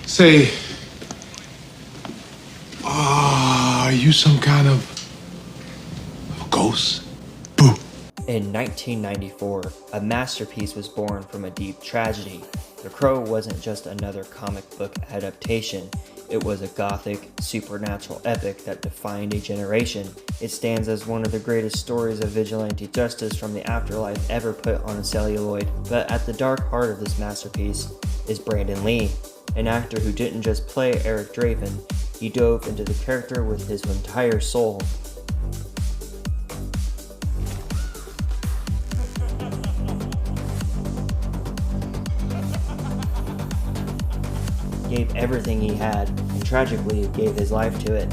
Say, are you some kind of ghost? Boo. In 1994, a masterpiece was born from a deep tragedy. The Crow wasn't just another comic book adaptation. It was a gothic, supernatural epic that defined a generation. It stands as one of the greatest stories of vigilante justice from the afterlife ever put on a celluloid. But at the dark heart of this masterpiece is Brandon Lee, an actor who didn't just play Eric Draven, he dove into the character with his entire soul. Gave everything he had, and tragically gave his life to it.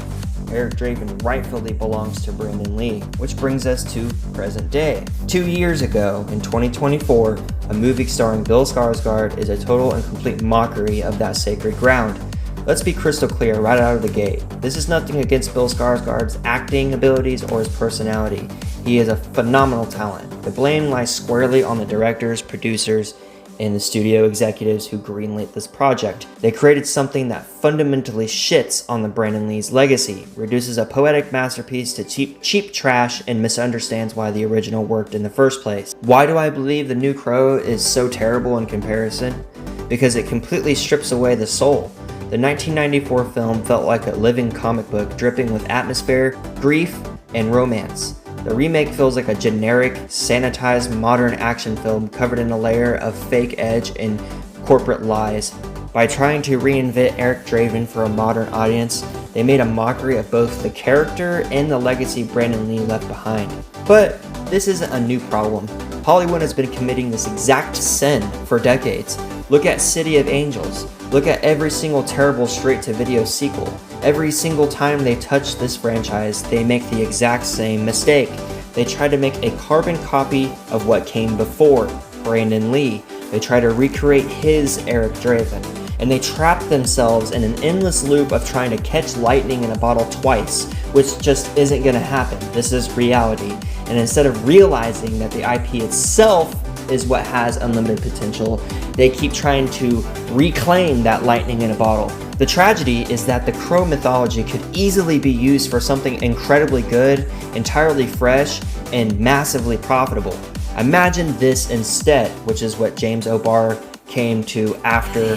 Eric Draven rightfully belongs to Brandon Lee, which brings us to present day. 2 years ago, in 2024, a movie starring Bill Skarsgård is a total and complete mockery of that sacred ground. Let's be crystal clear right out of the gate. This is nothing against Bill Skarsgård's acting abilities or his personality. He is a phenomenal talent. The blame lies squarely on the directors, producers, and the studio executives who greenlit this project. They created something that fundamentally shits on the Brandon Lee's legacy, reduces a poetic masterpiece to cheap trash, and misunderstands why the original worked in the first place. Why do I believe the new Crow is so terrible in comparison? Because it completely strips away the soul. The 1994 film felt like a living comic book dripping with atmosphere, grief, and romance. The remake feels like a generic, sanitized modern action film covered in a layer of fake edge and corporate lies. By trying to reinvent Eric Draven for a modern audience, they made a mockery of both the character and the legacy Brandon Lee left behind. But this isn't a new problem. Hollywood has been committing this exact sin for decades. Look at City of Angels. Look at every single terrible straight-to-video sequel. Every single time they touch this franchise, they make the exact same mistake. They try to make a carbon copy of what came before, Brandon Lee. They try to recreate his Eric Draven. And they trap themselves in an endless loop of trying to catch lightning in a bottle twice, which just isn't going to happen. This is reality. And instead of realizing that the IP itself is what has unlimited potential, they keep trying to reclaim that lightning in a bottle. The tragedy is that the Crow mythology could easily be used for something incredibly good, entirely fresh, and massively profitable. Imagine this instead, which is what James O'Barr came to after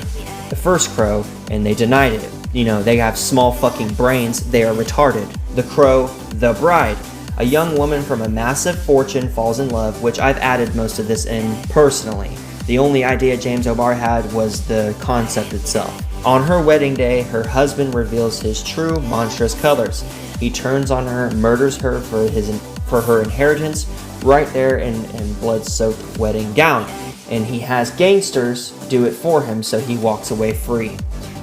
the first Crow, and they denied it. You know, they have small fucking brains, they are retarded. The Crow, the Bride. A young woman from a massive fortune falls in love, which I've added most of this in personally. The only idea James O'Barr had was the concept itself. On her wedding day, her husband reveals his true monstrous colors. He turns on her, murders her for her inheritance right there in blood-soaked wedding gown. And he has gangsters do it for him, so he walks away free.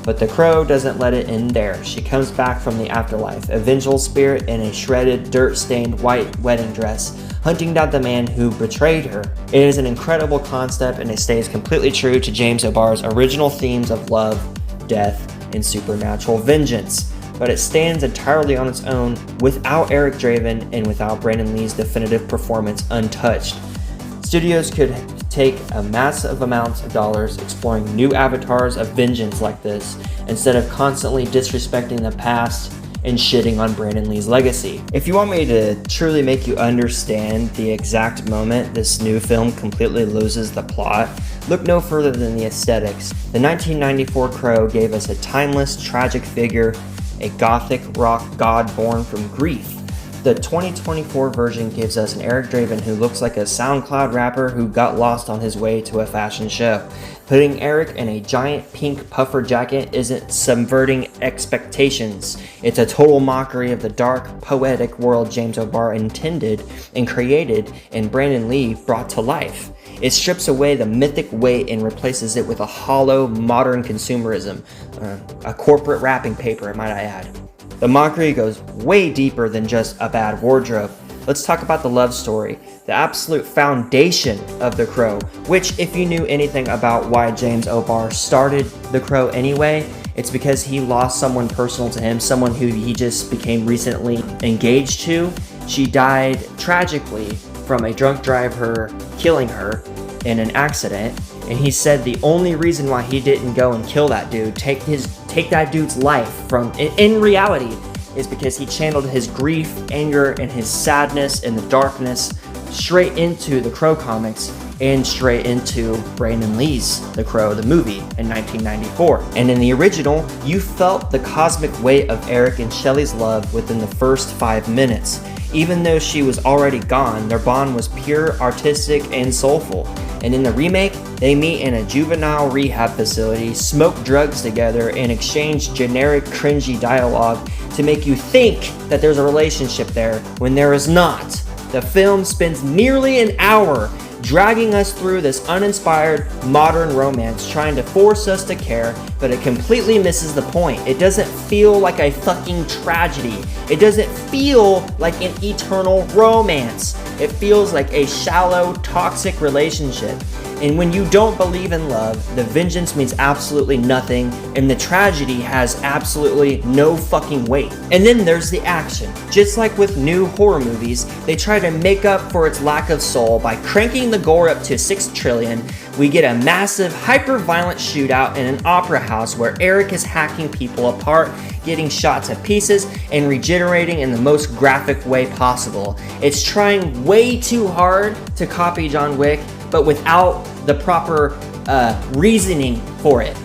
But the Crow doesn't let it end there. She comes back from the afterlife, a vengeful spirit in a shredded, dirt-stained white wedding dress, hunting down the man who betrayed her. It is an incredible concept, and it stays completely true to James O'Barr's original themes of love, death, and supernatural vengeance. But it stands entirely on its own without Eric Draven and without Brandon Lee's definitive performance untouched. Studios could take a massive amount of dollars exploring new avatars of vengeance like this, instead of constantly disrespecting the past and shitting on Brandon Lee's legacy. If you want me to truly make you understand the exact moment this new film completely loses the plot, look no further than the aesthetics. The 1994 Crow gave us a timeless, tragic figure, a gothic rock god born from grief. The 2024 version gives us an Eric Draven who looks like a SoundCloud rapper who got lost on his way to a fashion show. Putting Eric in a giant pink puffer jacket isn't subverting expectations. It's a total mockery of the dark, poetic world James O'Barr intended and created and Brandon Lee brought to life. It strips away the mythic weight and replaces it with a hollow, modern consumerism. A corporate wrapping paper, might I add. The mockery goes way deeper than just a bad wardrobe. Let's talk about the love story, the absolute foundation of The Crow, which if you knew anything about why James O'Barr started The Crow anyway, it's because he lost someone personal to him, someone who he just became recently engaged to. She died tragically from a drunk driver killing her in an accident, And he said the only reason why he didn't go and kill that dude, take that dude's life from in reality, is because he channeled his grief, anger, and his sadness and the darkness straight into the Crow comics and straight into Brandon Lee's The Crow, the movie, in 1994. And in the original, you felt the cosmic weight of Eric and Shelley's love within the first 5 minutes. Even though she was already gone, their bond was pure, artistic, and soulful. And in the remake, they meet in a juvenile rehab facility, smoke drugs together, and exchange generic, cringy dialogue to make you think that there's a relationship there when there is not. The film spends nearly an hour dragging us through this uninspired modern romance, trying to force us to care, but it completely misses the point. It doesn't feel like a fucking tragedy. It doesn't feel like an eternal romance. It feels like a shallow, toxic relationship. And when you don't believe in love, the vengeance means absolutely nothing, and the tragedy has absolutely no fucking weight. And then there's the action. Just like with new horror movies, they try to make up for its lack of soul by cranking the gore up to 6 trillion. We get a massive, hyper-violent shootout in an opera house where Eric is hacking people apart, getting shot to pieces, and regenerating in the most graphic way possible. It's trying way too hard to copy John Wick, but without the proper reasoning for it.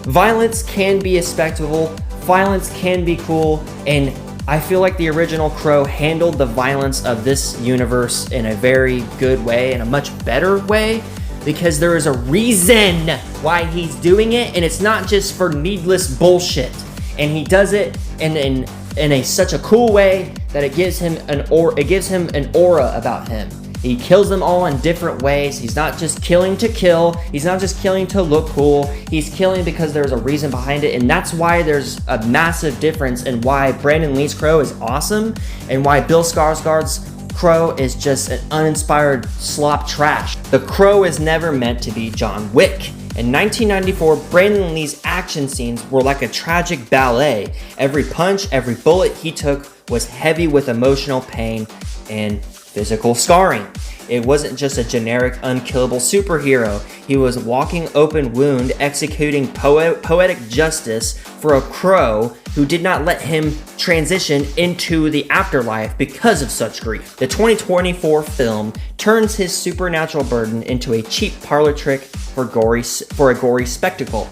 Violence can be a spectacle, violence can be cool, and I feel like the original Crow handled the violence of this universe in a very good way, in a much better way, because there is a reason why he's doing it, and it's not just for needless bullshit. And he does it in such a cool way that it gives him an aura about him. He kills them all in different ways. He's not just killing to kill. He's not just killing to look cool. He's killing because there's a reason behind it. And that's why there's a massive difference in why Brandon Lee's Crow is awesome and why Bill Skarsgård's Crow is just an uninspired slop trash. The Crow is never meant to be John Wick. In 1994, Brandon Lee's action scenes were like a tragic ballet. Every punch, every bullet he took was heavy with emotional pain and physical scarring. It wasn't just a generic unkillable superhero. He was a walking open wound executing poetic justice for a crow who did not let him transition into the afterlife because of such grief. The 2024 film turns his supernatural burden into a cheap parlor trick for a gory spectacle.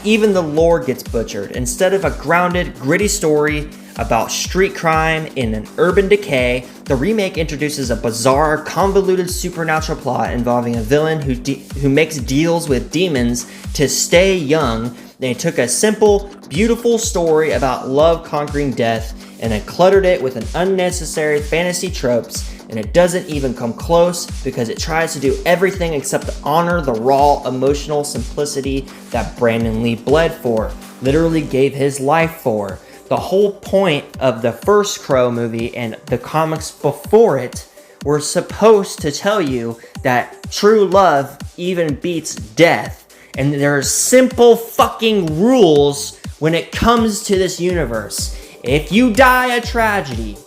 Even the lore gets butchered. Instead of a grounded, gritty story about street crime in an urban decay, the remake introduces a bizarre, convoluted supernatural plot involving a villain who makes deals with demons to stay young. They took a simple, beautiful story about love conquering death and it cluttered it with an unnecessary fantasy tropes, and it doesn't even come close because it tries to do everything except to honor the raw, emotional simplicity that Brandon Lee bled for, literally gave his life for. The whole point of the first Crow movie and the comics before it were supposed to tell you that true love even beats death. And there are simple fucking rules when it comes to this universe. If you die a tragedy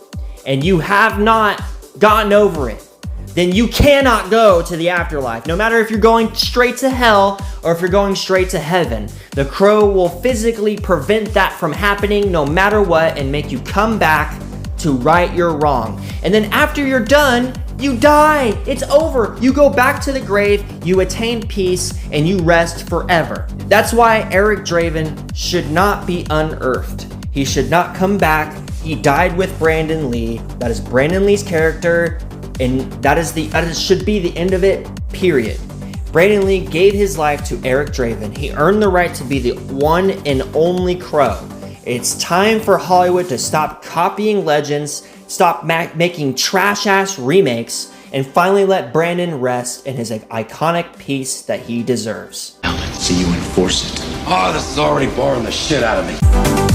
and you have not gotten over it, then you cannot go to the afterlife. No matter if you're going straight to hell or if you're going straight to heaven. The Crow will physically prevent that from happening no matter what and make you come back to right your wrong. And then after you're done, you die. It's over. You go back to the grave, you attain peace, and you rest forever. That's why Eric Draven should not be unearthed. He should not come back. He died with Brandon Lee. That is Brandon Lee's character, and that should be the end of it, period. Brandon Lee gave his life to Eric Draven. He earned the right to be the one and only Crow. It's time for Hollywood to stop copying legends, stop making trash-ass remakes, and finally let Brandon rest in his iconic piece that he deserves. Now let's see you enforce it. Oh, this is already boring the shit out of me.